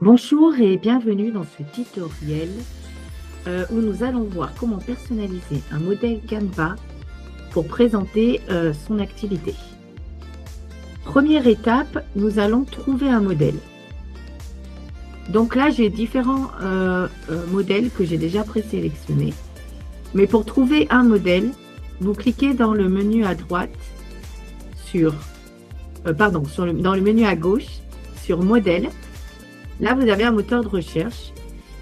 Bonjour et bienvenue dans ce tutoriel où nous allons voir comment personnaliser un modèle Canva pour présenter son activité. Première étape, nous allons trouver un modèle. Donc là, j'ai différents modèles que j'ai déjà présélectionnés. Mais pour trouver un modèle, vous cliquez dans le menu à droite dans le menu à gauche sur Modèle. Là, vous avez un moteur de recherche.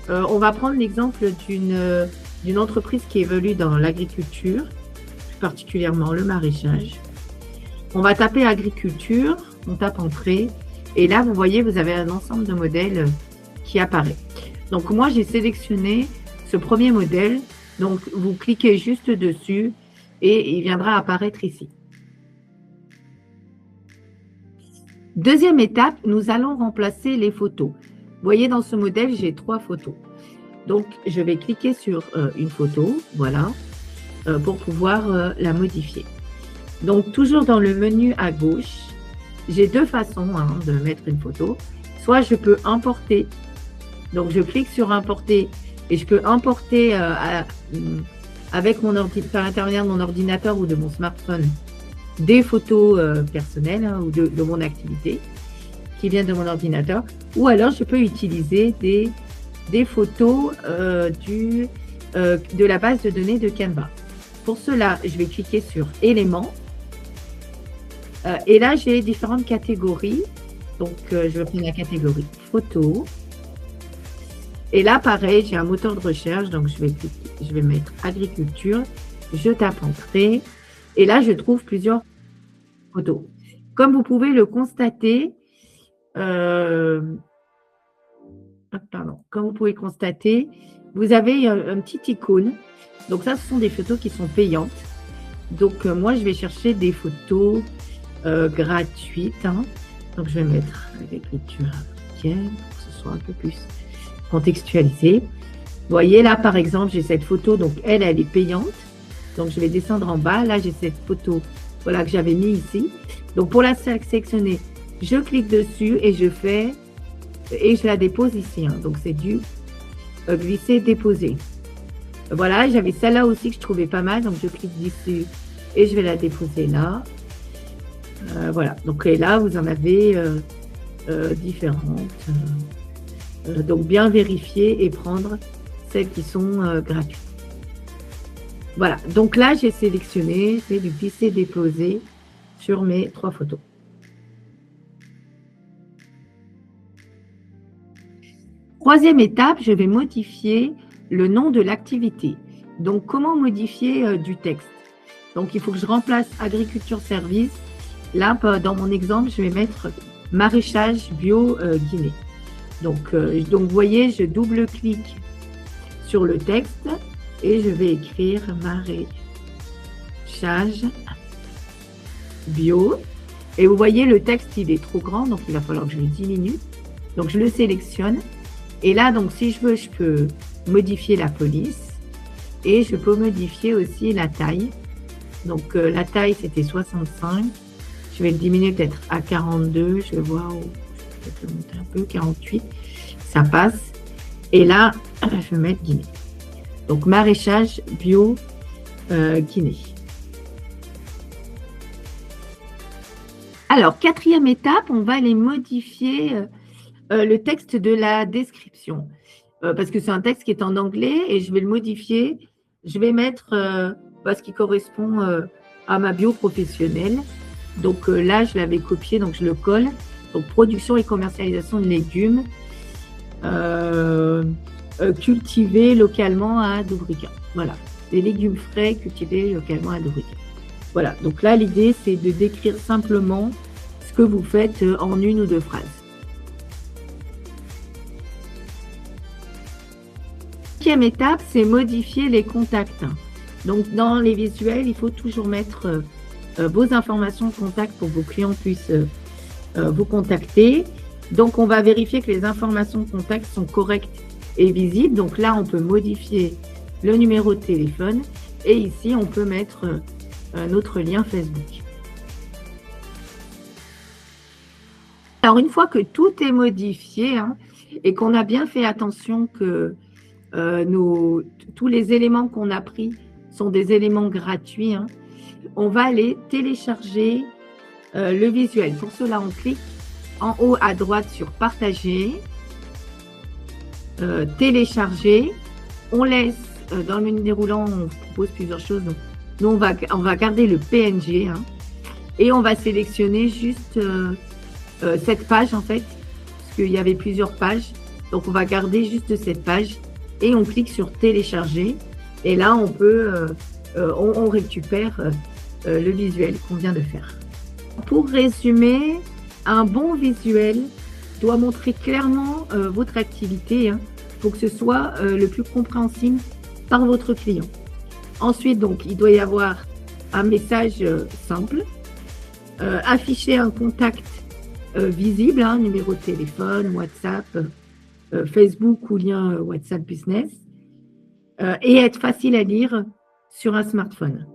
On va prendre l'exemple d'une entreprise qui évolue dans l'agriculture, plus particulièrement le maraîchage. On va taper agriculture, on tape entrée, et là, vous voyez, vous avez un ensemble de modèles qui apparaît. Donc, moi, j'ai sélectionné ce premier modèle. Donc, vous cliquez juste dessus et il viendra apparaître ici. Deuxième étape, nous allons remplacer les photos. Vous voyez, dans ce modèle, j'ai 3 photos. Donc, je vais cliquer sur une photo, voilà, pour pouvoir la modifier. Donc, toujours dans le menu à gauche, j'ai 2 façons de mettre une photo. Soit je peux importer. Donc, je clique sur importer et je peux importer par l'intermédiaire de mon ordinateur ou de mon smartphone des photos personnelles ou de mon activité qui viennent de mon ordinateur, ou alors je peux utiliser des photos de la base de données de Canva. Pour cela, je vais cliquer sur éléments et là j'ai différentes catégories. Donc je vais prendre la catégorie photo et là pareil, j'ai un moteur de recherche, donc je vais mettre agriculture, je tape entrée. Et là, je trouve plusieurs photos. Comme vous pouvez le constater, vous avez un petit icône. Donc ça, ce sont des photos qui sont payantes. Donc moi, je vais chercher des photos gratuites. Donc je vais mettre agriculture africaine pour que ce soit un peu plus contextualisé. Vous voyez là, par exemple, j'ai cette photo. Donc elle est payante. Donc, je vais descendre en bas. Là, j'ai cette photo que j'avais mis ici. Donc, pour la sélectionner, je clique dessus et je la dépose ici. Donc, c'est du glisser, déposer. Voilà, j'avais celle-là aussi que je trouvais pas mal. Donc, je clique dessus et je vais la déposer là. Voilà. Donc, et là, vous en avez différentes. Donc, bien vérifier et prendre celles qui sont gratuites. Voilà, donc là, j'ai sélectionné, c'est du glisser-déposer sur mes 3 photos. Troisième étape, je vais modifier le nom de l'activité. Donc, comment modifier du texte? Donc, il faut que je remplace agriculture service. Là, dans mon exemple, je vais mettre maraîchage bio Guinée. Donc, vous voyez, je double-clique sur le texte. Et je vais écrire maraîchage bio. Et vous voyez, le texte, il est trop grand, donc il va falloir que je le diminue. Donc, je le sélectionne. Et là, donc, si je veux, je peux modifier la police. Et je peux modifier aussi la taille. Donc, la taille, c'était 65. Je vais le diminuer peut-être à 42. Je vais voir, je vais peut-être le monter un peu, 48. Ça passe. Et là, je vais mettre Guinée. Donc, maraîchage bio Guinée. Alors, quatrième étape, on va aller modifier le texte de la description. Parce que c'est un texte qui est en anglais et je vais le modifier. Je vais mettre ce qui correspond à ma bio professionnelle. Donc là, je l'avais copié, donc je le colle. Donc, production et commercialisation de légumes. Cultivés localement à Dobrica. Voilà, des légumes frais cultivés localement à Dobrica. Voilà, donc là, l'idée, c'est de décrire simplement ce que vous faites en 1 ou 2 phrases. Cinquième étape, c'est modifier les contacts. Donc, dans les visuels, il faut toujours mettre vos informations de contact pour que vos clients puissent vous contacter. Donc, on va vérifier que les informations de contact sont correctes et visible. Donc là, on peut modifier le numéro de téléphone et ici, on peut mettre notre lien Facebook. Alors, une fois que tout est modifié hein, et qu'on a bien fait attention que tous les éléments qu'on a pris sont des éléments gratuits, hein, on va aller télécharger le visuel. Pour cela, on clique en haut à droite sur partager, télécharger. On laisse dans le menu déroulant, on propose plusieurs choses. Donc, nous, on va garder le PNG hein, et on va sélectionner juste cette page en fait, parce qu'il y avait plusieurs pages. Donc, on va garder juste cette page et on clique sur télécharger. Et là, on peut, on récupère le visuel qu'on vient de faire. Pour résumer, un bon visuel doit montrer clairement votre activité hein, pour que ce soit le plus compréhensible par votre client. Ensuite, donc, il doit y avoir un message simple, afficher un contact visible, hein, numéro de téléphone, WhatsApp, Facebook ou lien WhatsApp Business, et être facile à lire sur un smartphone.